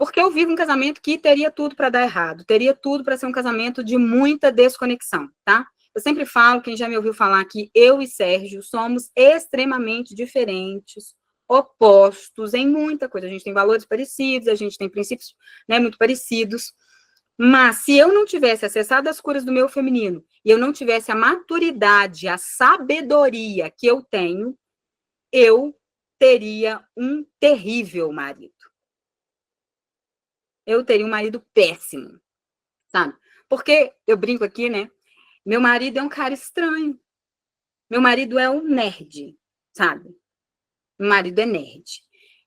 Porque eu vivo um casamento que teria tudo para dar errado, teria tudo para ser um casamento de muita desconexão, tá? Eu sempre falo, quem já me ouviu falar que eu e Sérgio somos extremamente diferentes, opostos em muita coisa. A gente tem valores parecidos, a gente tem princípios, né, muito parecidos. Mas se eu não tivesse acessado as curas do meu feminino e eu não tivesse a maturidade, a sabedoria que eu tenho, eu teria um terrível marido. Eu teria um marido péssimo, sabe? Porque eu brinco aqui, né? Meu marido é um cara estranho. Meu marido é um nerd, sabe? Meu marido é nerd.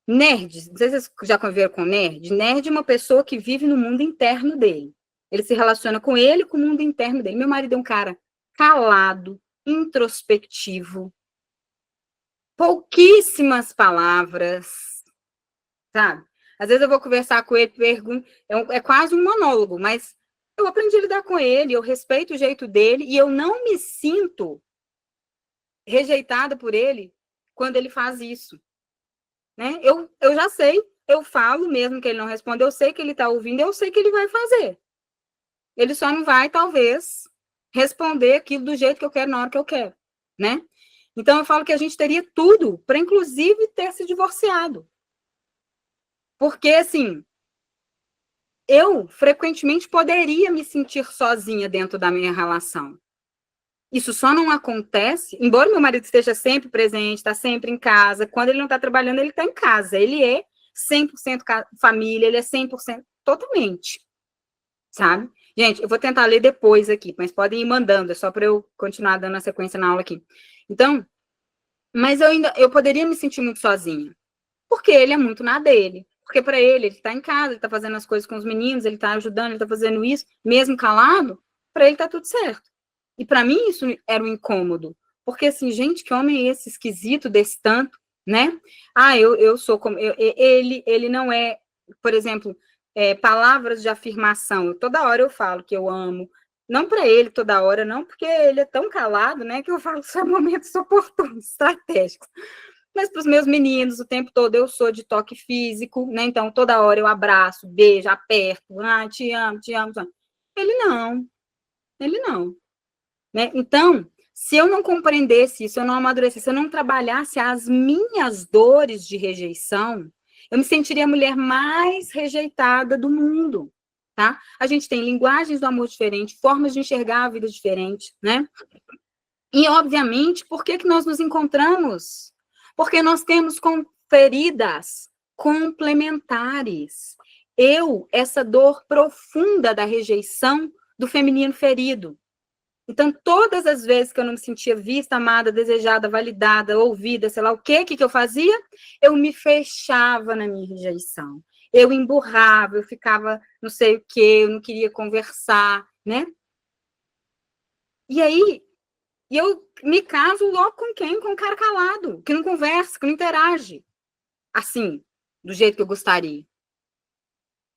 Nerd, não sei se vocês já conviveram com nerd. Nerd é uma pessoa que vive no mundo interno dele. Ele se relaciona com ele e com o mundo interno dele. Meu marido é um cara calado, introspectivo, pouquíssimas palavras, sabe? Às vezes eu vou conversar com ele, pergunto, é quase um monólogo, mas eu aprendi a lidar com ele, eu respeito o jeito dele e eu não me sinto rejeitada por ele quando ele faz isso, né? Eu já sei, eu falo mesmo que ele não responde, eu sei que ele está ouvindo, eu sei que ele vai fazer. Ele só não vai, talvez, responder aquilo do jeito que eu quero na hora que eu quero, né? Então eu falo que a gente teria tudo para, inclusive, ter se divorciado. Porque, assim, eu frequentemente poderia me sentir sozinha dentro da minha relação. Isso só não acontece, embora meu marido esteja sempre presente, está sempre em casa, quando ele não está trabalhando, ele está em casa. Ele é 100% família, ele é 100% totalmente, sabe? Gente, eu vou tentar ler depois aqui, mas podem ir mandando, é só para eu continuar dando a sequência na aula aqui. Então, mas eu poderia me sentir muito sozinha, porque ele é muito na dele. Porque para ele está em casa, ele está fazendo as coisas com os meninos, ele está ajudando, ele está fazendo isso, mesmo calado, para ele está tudo certo. E para mim isso era um incômodo. Porque assim, gente, que homem é esse esquisito desse tanto, né? Ah, eu sou como... ele não é, por exemplo, palavras de afirmação. Toda hora eu falo que eu amo. Não para ele toda hora, não, porque ele é tão calado, né, que eu falo só momentos oportunos, estratégicos. Mas para os meus meninos, o tempo todo eu sou de toque físico, né? Então, toda hora eu abraço, beijo, aperto, te amo, te amo, te amo. Ele não, né? Então, se eu não compreendesse isso, eu não amadurecesse, se eu não trabalhasse as minhas dores de rejeição, eu me sentiria a mulher mais rejeitada do mundo, tá? A gente tem linguagens do amor diferentes, formas de enxergar a vida diferente, né? E, obviamente, por que nós nos encontramos? Porque nós temos feridas complementares. Essa dor profunda da rejeição do feminino ferido. Então, todas as vezes que eu não me sentia vista, amada, desejada, validada, ouvida, sei lá o que eu fazia, eu me fechava na minha rejeição. Eu emburrava, eu ficava não sei o que, eu não queria conversar, né? E aí, eu me caso logo com quem? Com um cara calado, que não conversa, que não interage, assim, do jeito que eu gostaria.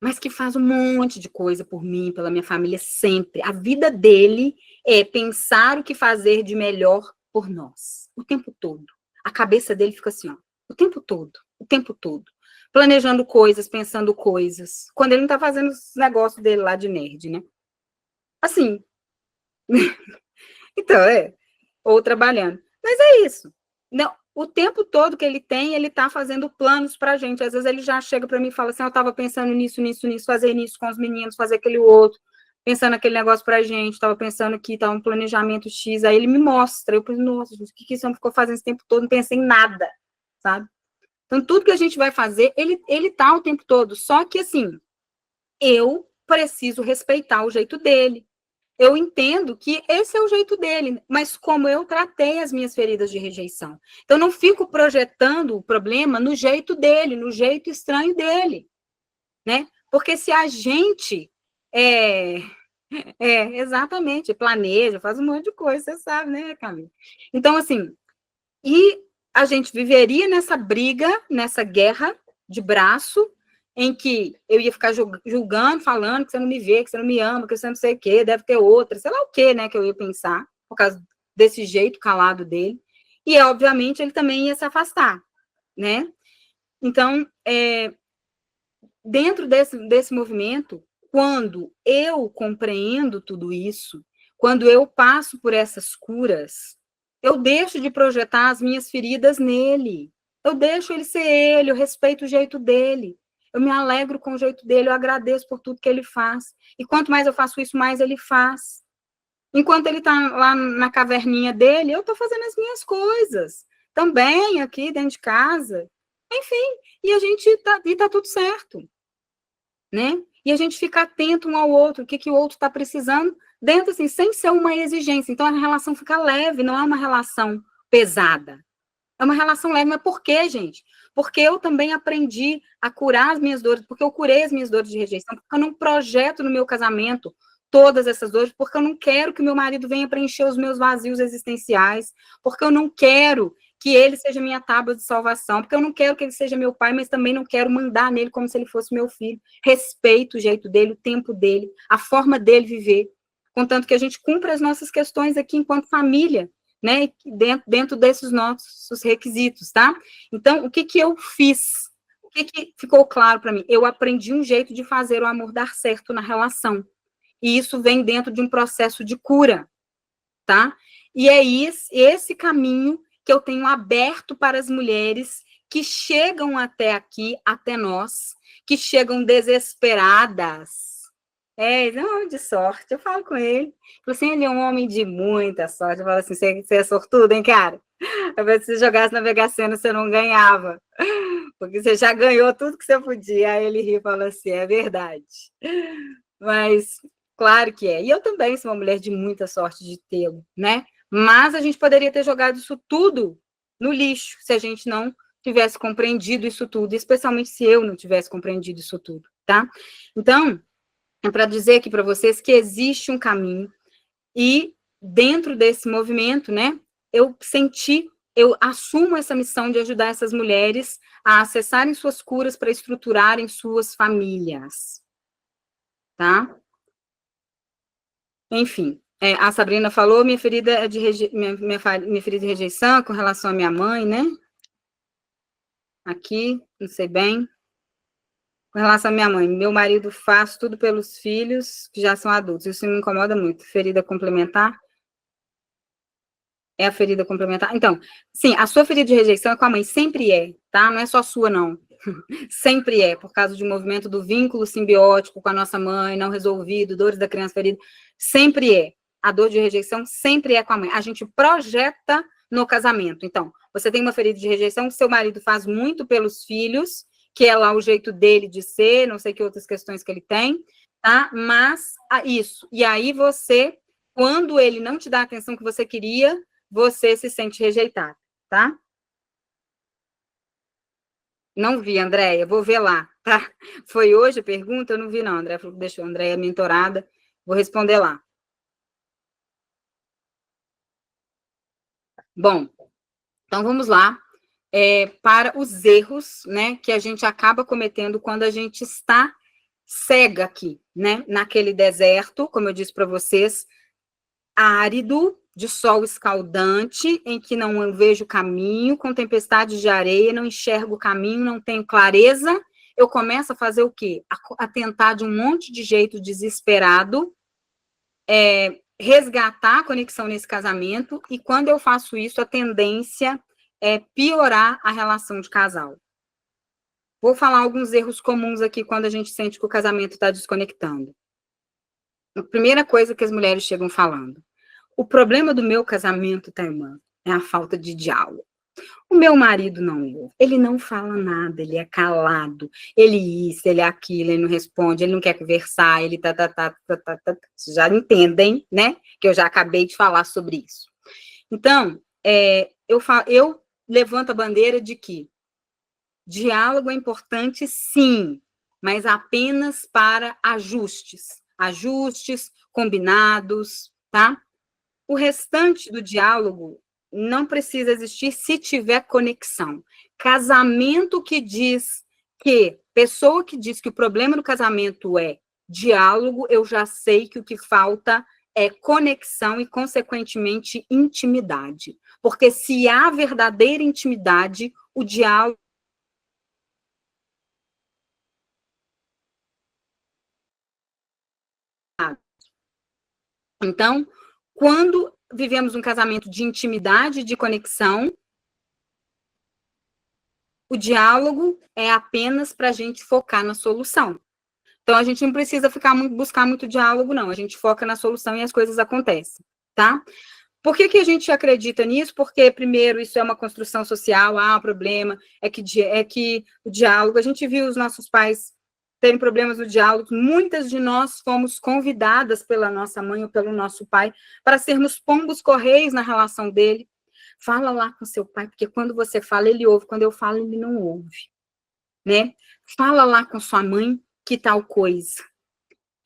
Mas que faz um monte de coisa por mim, pela minha família, sempre. A vida dele é pensar o que fazer de melhor por nós, o tempo todo. A cabeça dele fica assim, ó, o tempo todo, o tempo todo. Planejando coisas, pensando coisas. Quando ele não tá fazendo os negócios dele lá de nerd, né? Assim. Então, ou trabalhando. Mas é isso. Não, o tempo todo que ele está fazendo planos para a gente. Às vezes ele já chega para mim e fala assim, eu estava pensando nisso, fazer nisso com os meninos, fazer aquele outro, pensando aquele negócio para a gente, estava pensando que estava um planejamento X, aí ele me mostra, eu penso, nossa, gente, o que você ficou fazendo esse tempo todo? Não pensei em nada, sabe? Então, tudo que a gente vai fazer, ele tá o tempo todo, só que, assim, eu preciso respeitar o jeito dele. Eu entendo que esse é o jeito dele, mas como eu tratei as minhas feridas de rejeição. Então, não fico projetando o problema no jeito dele, no jeito estranho dele, né? Porque se a gente exatamente, planeja, faz um monte de coisa, você sabe, né, Camila? Então, assim, e a gente viveria nessa briga, nessa guerra de braço, em que eu ia ficar julgando, falando que você não me vê, que você não me ama, que você não sei o quê, deve ter outra, sei lá o quê, né, que eu ia pensar, por causa desse jeito calado dele. E, obviamente, ele também ia se afastar, né? Então, dentro desse movimento, quando eu compreendo tudo isso, quando eu passo por essas curas, eu deixo de projetar as minhas feridas nele. Eu deixo ele ser ele, eu respeito o jeito dele. Eu me alegro com o jeito dele, eu agradeço por tudo que ele faz. E quanto mais eu faço isso, mais ele faz. Enquanto ele está lá na caverninha dele, eu estou fazendo as minhas coisas. Também aqui dentro de casa. Enfim, e a gente tá tudo certo, né? E a gente fica atento um ao outro, o que o outro está precisando, dentro assim, sem ser uma exigência. Então a relação fica leve, não é uma relação pesada. É uma relação leve, mas por quê, gente? Porque eu também aprendi a curar as minhas dores, porque eu curei as minhas dores de rejeição, porque eu não projeto no meu casamento todas essas dores, porque eu não quero que meu marido venha preencher os meus vazios existenciais, porque eu não quero que ele seja minha tábua de salvação, porque eu não quero que ele seja meu pai, mas também não quero mandar nele como se ele fosse meu filho. Respeito o jeito dele, o tempo dele, a forma dele viver, contanto que a gente cumpra as nossas questões aqui enquanto família, né, dentro desses nossos requisitos, tá? Então, o que eu fiz? O que ficou claro para mim? Eu aprendi um jeito de fazer o amor dar certo na relação. E isso vem dentro de um processo de cura, tá? E é esse caminho que eu tenho aberto para as mulheres que chegam até aqui, até nós, que chegam desesperadas. Ele é um homem de sorte. Eu falo com ele. Assim, ele é um homem de muita sorte. Eu falo assim, você é sortudo, hein, cara? Se você jogasse na Mega Sena, você não ganhava. Porque você já ganhou tudo que você podia. Aí ele ri e fala assim, é verdade. Mas, claro que é. E eu também sou uma mulher de muita sorte de tê-lo, né? Mas a gente poderia ter jogado isso tudo no lixo, se a gente não tivesse compreendido isso tudo, especialmente se eu não tivesse compreendido isso tudo, tá? Então, é para dizer aqui para vocês que existe um caminho e dentro desse movimento, né, eu assumo essa missão de ajudar essas mulheres a acessarem suas curas para estruturarem suas famílias, tá? Enfim, a Sabrina falou, minha ferida é de minha ferida de rejeição com relação à minha mãe, né? Aqui, não sei bem. Com relação à minha mãe, meu marido faz tudo pelos filhos que já são adultos. Isso me incomoda muito. Ferida complementar? É a ferida complementar? Então, sim, a sua ferida de rejeição é com a mãe, sempre é, tá? Não é só sua, não. Sempre é, por causa do movimento do vínculo simbiótico com a nossa mãe, não resolvido, dores da criança ferida, sempre é. A dor de rejeição sempre é com a mãe. A gente projeta no casamento. Então, você tem uma ferida de rejeição que seu marido faz muito pelos filhos, que é lá o jeito dele de ser, não sei que outras questões que ele tem, tá? Mas, isso. E aí você, quando ele não te dá a atenção que você queria, você se sente rejeitado, tá? Não vi, Andréia, vou ver lá, tá? Foi hoje a pergunta? Eu não vi, não. Andréia falou que deixou a Andréia mentorada, vou responder lá. Bom, então vamos lá para os erros, né, que a gente acaba cometendo quando a gente está cega aqui, né, naquele deserto, como eu disse para vocês, árido, de sol escaldante, em que não vejo caminho, com tempestade de areia, não enxergo o caminho, não tenho clareza, eu começo a fazer o quê? A tentar de um monte de jeito desesperado, resgatar a conexão nesse casamento, e quando eu faço isso, a tendência é piorar a relação de casal. Vou falar alguns erros comuns aqui quando a gente sente que o casamento está desconectando. A primeira coisa que as mulheres chegam falando: o problema do meu casamento, tá, irmã, é a falta de diálogo. O meu marido não ouve, ele não fala nada, ele é calado, ele isso, ele é aquilo, ele não responde, ele não quer conversar, ele tá. Vocês já entendem, né? Que eu já acabei de falar sobre isso. Então, eu levanto a bandeira de que diálogo é importante, sim, mas apenas para ajustes combinados, tá? O restante do diálogo não precisa existir se tiver conexão. Casamento que diz pessoa que diz que o problema do casamento é diálogo, eu já sei que o que falta é conexão e, consequentemente, intimidade. Porque se há verdadeira intimidade, o diálogo Então, quando vivemos um casamento de intimidade, de conexão, o diálogo é apenas para a gente focar na solução. Então, a gente não precisa buscar muito diálogo, não. A gente foca na solução e as coisas acontecem, tá? Por que a gente acredita nisso? Porque, primeiro, isso é uma construção social. O problema é que o diálogo... A gente viu os nossos pais terem problemas no diálogo. Muitas de nós fomos convidadas pela nossa mãe ou pelo nosso pai para sermos pombos-correios na relação dele. Fala lá com seu pai, porque quando você fala, ele ouve. Quando eu falo, ele não ouve, né? Fala lá com sua mãe que tal coisa.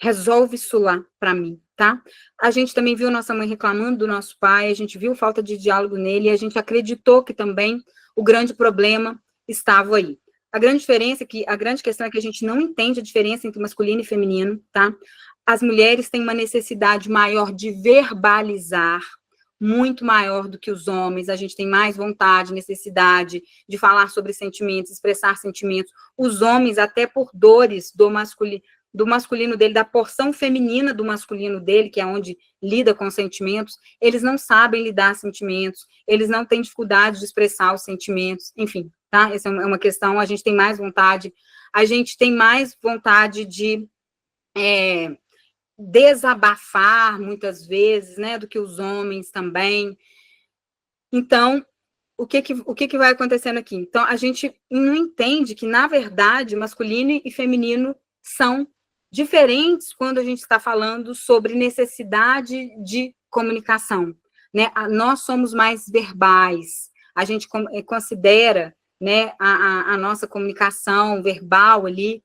Resolve isso lá para mim, tá? A gente também viu nossa mãe reclamando do nosso pai, a gente viu falta de diálogo nele, e a gente acreditou que também o grande problema estava aí. A grande questão é que a gente não entende a diferença entre masculino e feminino, tá? As mulheres têm uma necessidade maior de verbalizar, muito maior do que os homens, a gente tem mais vontade, necessidade de falar sobre sentimentos, expressar sentimentos. Os homens, até por dores do masculino dele, da porção feminina do masculino dele, que é onde lida com sentimentos, eles não sabem lidar com sentimentos, eles não têm dificuldade de expressar os sentimentos, enfim, tá? Essa é uma questão, a gente tem mais vontade de desabafar, muitas vezes, né, do que os homens também. Então, o que vai acontecendo aqui? Então, a gente não entende que, na verdade, masculino e feminino são diferentes quando a gente está falando sobre necessidade de comunicação, né? Nós somos mais verbais, a gente considera, né, a nossa comunicação verbal ali,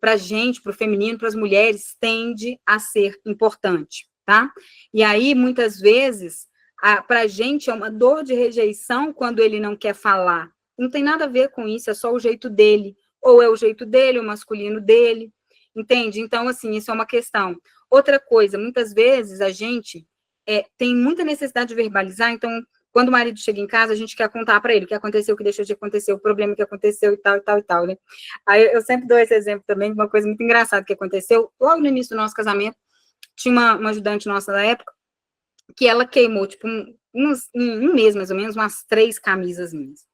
para a gente, para o feminino, para as mulheres, tende a ser importante, tá? E aí, muitas vezes, para a gente é uma dor de rejeição quando ele não quer falar. Não tem nada a ver com isso, é só o jeito dele. Ou é o jeito dele, o masculino dele, entende? Então, assim, isso é uma questão. Outra coisa, muitas vezes a gente tem muita necessidade de verbalizar, então, quando o marido chega em casa, a gente quer contar para ele o que aconteceu, o que deixou de acontecer, o problema que aconteceu e tal, e tal, e tal, né? Aí eu sempre dou esse exemplo também de uma coisa muito engraçada que aconteceu logo no início do nosso casamento. Tinha uma ajudante nossa da época, que ela queimou, tipo, um mês, mais ou menos, umas 3 camisas minhas.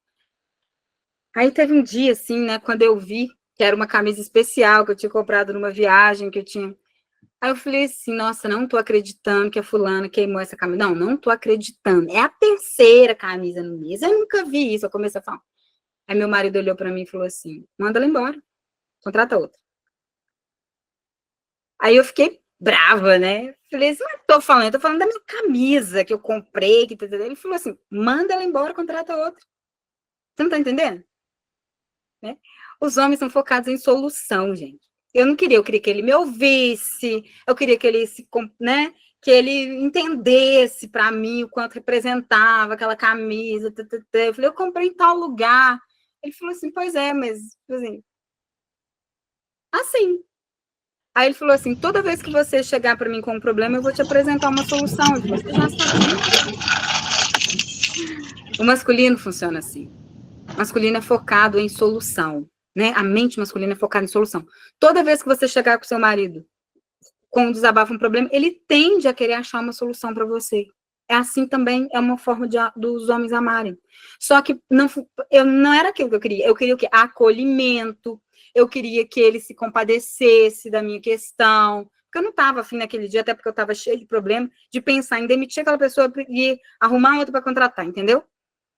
Aí teve um dia, assim, né, quando eu vi que era uma camisa especial que eu tinha comprado numa viagem que eu tinha. Aí eu falei assim, nossa, não tô acreditando que a fulana queimou essa camisa. Não tô acreditando. É a terceira camisa no mês. Eu nunca vi isso. Eu comecei a falar. Aí meu marido olhou para mim e falou assim, manda ela embora, contrata outra. Aí eu fiquei brava, né? Falei assim, não tô falando, eu tô falando da minha camisa que eu comprei. Ele falou assim, manda ela embora, contrata outra. Você não tá entendendo? Né? Os homens são focados em solução, gente. Eu queria que ele me ouvisse, eu queria que ele né, que ele entendesse para mim o quanto representava aquela camisa. Eu falei, eu comprei em tal lugar. Ele falou assim, pois é, mas assim. Aí ele falou assim, toda vez que você chegar para mim com um problema, eu vou te apresentar uma solução. Eu falei, você já sabia. O masculino funciona assim. O masculino é focado em solução, né? A mente masculina é focada em solução. Toda vez que você chegar com seu marido com um desabafo, um problema, ele tende a querer achar uma solução para você. É assim também, é uma forma dos homens amarem. Só que não era aquilo que eu queria. Eu queria o quê? Acolhimento. Eu queria que ele se compadecesse da minha questão. Porque eu não estava afim naquele dia, até porque eu estava cheio de problema, de pensar em demitir aquela pessoa e arrumar outra para contratar, entendeu?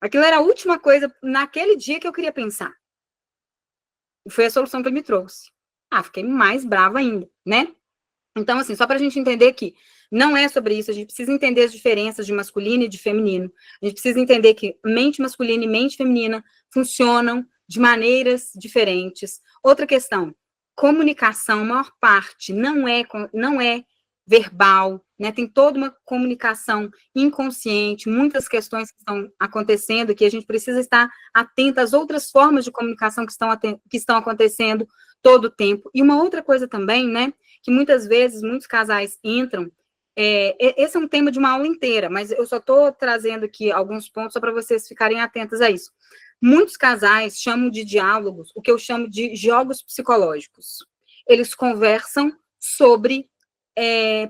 Aquilo era a última coisa naquele dia que eu queria pensar. E foi a solução que ele me trouxe. Fiquei mais brava ainda, né? Então, assim, só para a gente entender que não é sobre isso, a gente precisa entender as diferenças de masculino e de feminino. A gente precisa entender que mente masculina e mente feminina funcionam de maneiras diferentes. Outra questão, comunicação, a maior parte não é verbal, né? Tem toda uma comunicação inconsciente, muitas questões que estão acontecendo, que a gente precisa estar atento às outras formas de comunicação que estão acontecendo todo o tempo. E uma outra coisa também, né? Que muitas vezes, muitos casais entram, esse é um tema de uma aula inteira, mas eu só estou trazendo aqui alguns pontos só para vocês ficarem atentos a isso. Muitos casais chamam de diálogos o que eu chamo de jogos psicológicos. Eles conversam sobre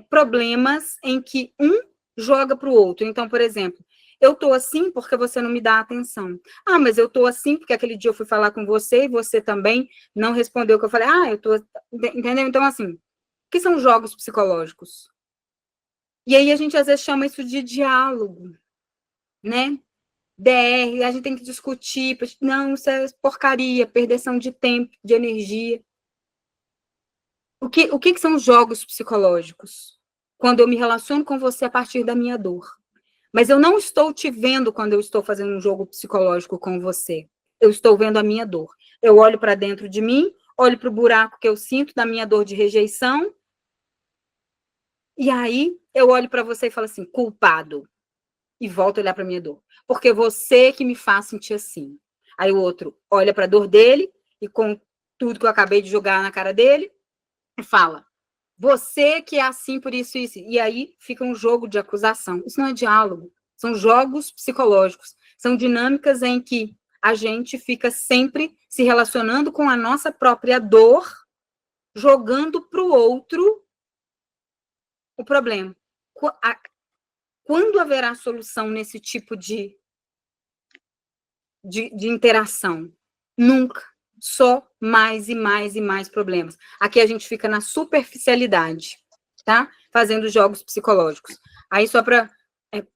problemas em que um joga para o outro. Então, por exemplo, eu estou assim porque você não me dá atenção. Ah, mas eu estou assim porque aquele dia eu fui falar com você e você também não respondeu o que eu falei. Ah, eu estou... Entendeu? Então, assim, o que são jogos psicológicos? E aí a gente às vezes chama isso de diálogo, né? DR, a gente tem que discutir. Não, isso é porcaria, perdição de tempo, de energia. O que são os jogos psicológicos? Quando eu me relaciono com você a partir da minha dor. Mas eu não estou te vendo quando eu estou fazendo um jogo psicológico com você. Eu estou vendo a minha dor. Eu olho para dentro de mim, olho para o buraco que eu sinto da minha dor de rejeição, e aí eu olho para você e falo assim, culpado. E volto a olhar para minha dor. Porque você que me faz sentir assim. Aí o outro olha para a dor dele, e com tudo que eu acabei de jogar na cara dele, e fala, você que é assim por isso, isso. E aí fica um jogo de acusação. Isso não é diálogo. São jogos psicológicos. São dinâmicas em que a gente fica sempre se relacionando com a nossa própria dor, jogando para o outro o problema. Quando haverá solução nesse tipo de interação? Nunca. Só mais e mais e mais problemas. Aqui a gente fica na superficialidade, tá? Fazendo jogos psicológicos. Aí só para...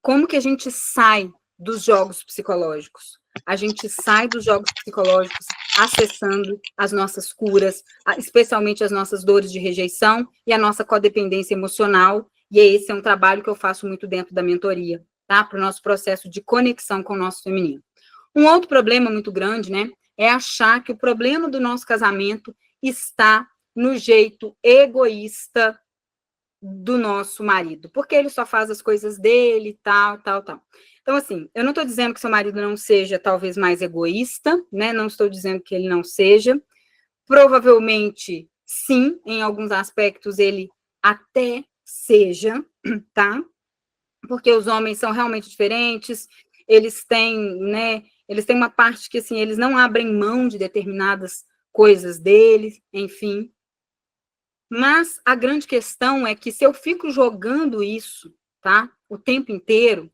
como que a gente sai dos jogos psicológicos? A gente sai dos jogos psicológicos acessando as nossas curas, especialmente as nossas dores de rejeição e a nossa codependência emocional, e esse é um trabalho que eu faço muito dentro da mentoria, tá? Para o nosso processo de conexão com o nosso feminino. Um outro problema muito grande, né, é achar que o problema do nosso casamento está no jeito egoísta do nosso marido, porque ele só faz as coisas dele, tal, tal, tal. Então, assim, eu não estou dizendo que seu marido não seja talvez mais egoísta, né? Não estou dizendo que ele não seja. Provavelmente, sim, em alguns aspectos ele até seja, tá? Porque os homens são realmente diferentes, eles têm, né? Eles têm uma parte que, assim, eles não abrem mão de determinadas coisas deles, enfim. Mas a grande questão é que se eu fico jogando isso, tá? O tempo inteiro,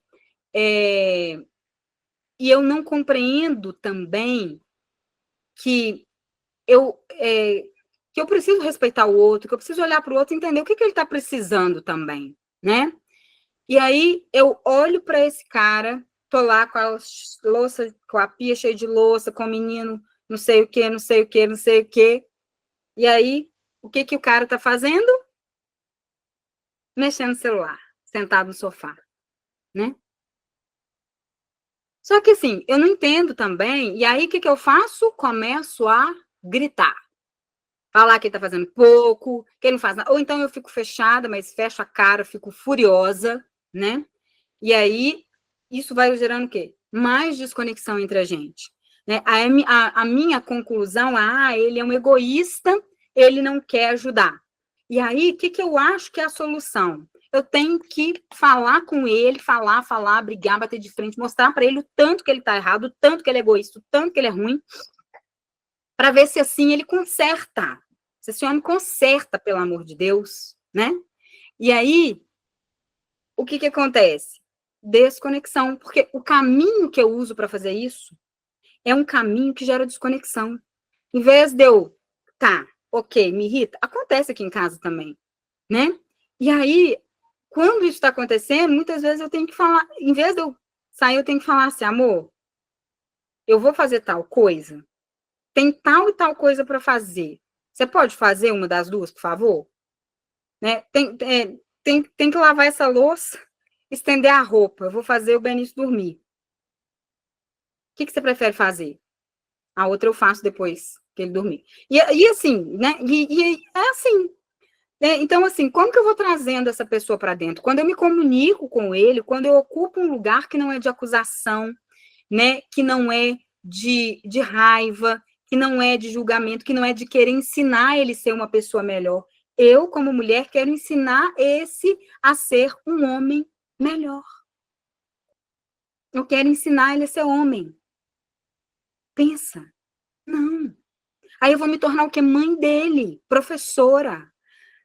e eu não compreendo também que que eu preciso respeitar o outro, que eu preciso olhar para o outro e entender o que ele está precisando também, né? E aí eu olho para esse cara, tô lá com a louça, com a pia cheia de louça, com o menino, não sei o que, não sei o que, não sei o que. E aí, o que o cara tá fazendo? Mexendo no celular, sentado no sofá, né? Só que assim, eu não entendo também, e aí o que eu faço? Começo a gritar. Falar que ele tá fazendo pouco, que ele não faz nada. Ou então eu fico fechada, mas fecho a cara, fico furiosa, né? E aí, isso vai gerando o quê? Mais desconexão entre a gente. Né? A minha conclusão é, ele é um egoísta, ele não quer ajudar. E aí, o que eu acho que é a solução? Eu tenho que falar com ele, falar, brigar, bater de frente, mostrar para ele o tanto que ele está errado, o tanto que ele é egoísta, o tanto que ele é ruim, para ver se assim ele conserta. Se esse homem conserta, pelo amor de Deus, né? E aí, o que acontece? Desconexão, porque o caminho que eu uso para fazer isso é um caminho que gera desconexão. Em vez de eu, tá, ok, me irrita, acontece aqui em casa também, né? E aí, quando isso está acontecendo, muitas vezes eu tenho que falar, em vez de eu sair, eu tenho que falar assim, amor, eu vou fazer tal coisa, tem tal e tal coisa para fazer. Você pode fazer uma das duas, por favor? Né? Tem que lavar essa louça, estender a roupa. Eu vou fazer o Benício dormir. O que você prefere fazer? A outra eu faço depois que ele dormir. E assim, né? E é assim. Né? Então, assim, como que eu vou trazendo essa pessoa para dentro? Quando eu me comunico com ele, quando eu ocupo um lugar que não é de acusação, né? Que não é de raiva, que não é de julgamento, que não é de querer ensinar ele a ser uma pessoa melhor. Eu, como mulher, quero ensinar esse a ser um homem melhor. Eu quero ensinar ele a ser homem. Pensa. Não. Aí eu vou me tornar o quê? Mãe dele, professora.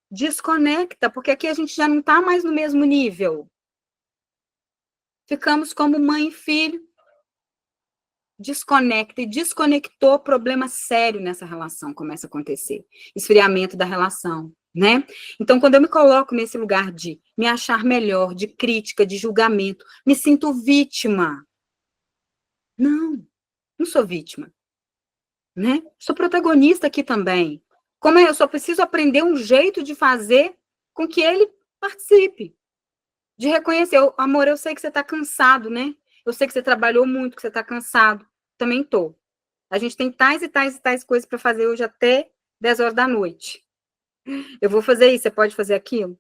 Desconecta, porque aqui a gente já não está mais no mesmo nível. Ficamos como mãe e filho. Desconecta, e desconectou, problema sério nessa relação começa a acontecer. Esfriamento da relação, né? Então, quando eu me coloco nesse lugar de me achar melhor, de crítica, de julgamento, me sinto vítima. Não sou vítima, né? Sou protagonista aqui também. Como eu só preciso aprender um jeito de fazer com que ele participe. De reconhecer, amor, eu sei que você está cansado, né? Eu sei que você trabalhou muito, que você está cansado. Também tô. A gente tem tais e tais e tais coisas para fazer hoje até 10 horas da noite. Eu vou fazer isso, você pode fazer aquilo? O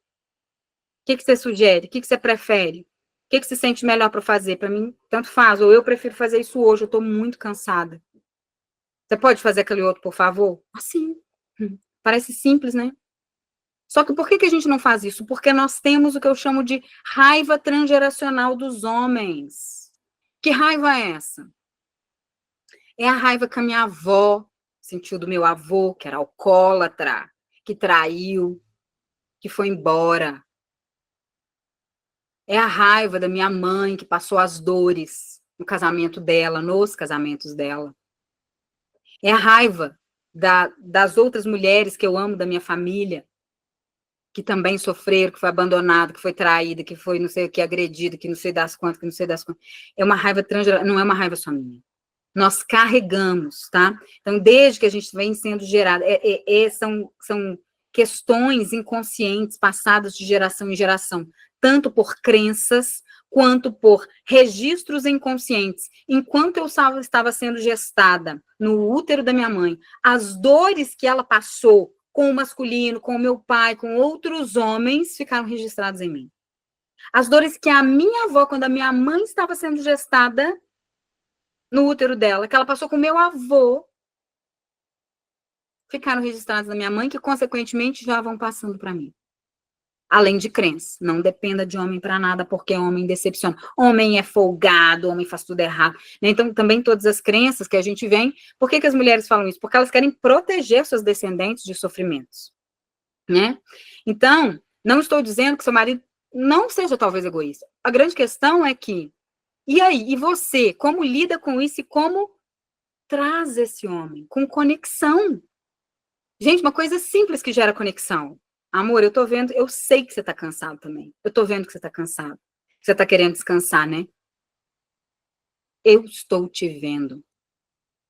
que você sugere? O que você prefere? O que você sente melhor para fazer? Para mim, tanto faz. Ou eu prefiro fazer isso hoje, eu estou muito cansada. Você pode fazer aquele outro, por favor? Assim. Parece simples, né? Só que por que a gente não faz isso? Porque nós temos o que eu chamo de raiva transgeracional dos homens. Que raiva é essa? É a raiva que a minha avó sentiu do meu avô, que era alcoólatra, que traiu, que foi embora. É a raiva da minha mãe, que passou as dores no casamento dela, nos casamentos dela. É a raiva das outras mulheres que eu amo da minha família, que também sofreram, que foi abandonada, que foi traída, que foi não sei o que, agredida, que não sei das quantas, que não sei das quantas. É uma raiva transgeracional, não é uma raiva só minha. Nós carregamos, tá? Então, desde que a gente vem sendo gerado, são questões inconscientes passadas de geração em geração, tanto por crenças, quanto por registros inconscientes. Enquanto eu estava sendo gestada no útero da minha mãe, as dores que ela passou com o masculino, com o meu pai, com outros homens, ficaram registradas em mim. As dores que a minha avó, quando a minha mãe estava sendo gestada, no útero dela, que ela passou com meu avô, ficaram registrados na minha mãe, que consequentemente já vão passando para mim. Além de crença, não dependa de homem para nada, porque homem decepciona. Homem é folgado, homem faz tudo errado. Então, também todas as crenças que a gente vem, por que as mulheres falam isso? Porque elas querem proteger seus descendentes de sofrimentos, né? Então, não estou dizendo que seu marido não seja talvez egoísta. A grande questão é que, e aí, e você, como lida com isso e como traz esse homem com conexão? Gente, uma coisa simples que gera conexão. Amor, eu tô vendo, eu sei que você tá cansado também. Eu tô vendo que você tá cansado. Você tá querendo descansar, né? Eu estou te vendo.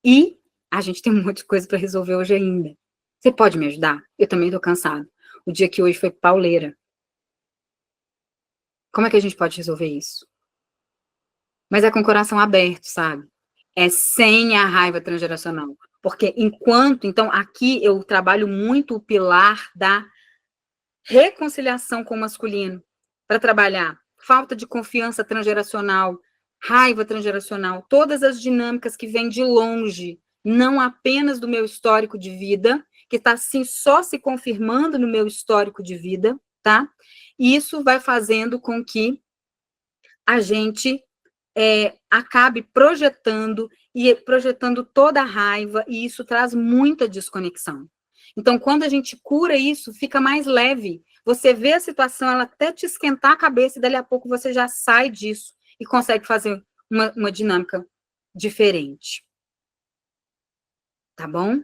E a gente tem muita coisa para resolver hoje ainda. Você pode me ajudar? Eu também tô cansado. O dia que hoje foi pauleira. Como é que a gente pode resolver isso? Mas é com o coração aberto, sabe? É sem a raiva transgeracional. Porque então, aqui eu trabalho muito o pilar da reconciliação com o masculino, para trabalhar falta de confiança transgeracional, raiva transgeracional, todas as dinâmicas que vêm de longe, não apenas do meu histórico de vida, que está assim só se confirmando no meu histórico de vida, tá? E isso vai fazendo com que a gente acabe projetando toda a raiva, e isso traz muita desconexão. Então, quando a gente cura isso, fica mais leve. Você vê a situação, ela até te esquentar a cabeça, e dali a pouco você já sai disso e consegue fazer uma dinâmica diferente. Tá bom?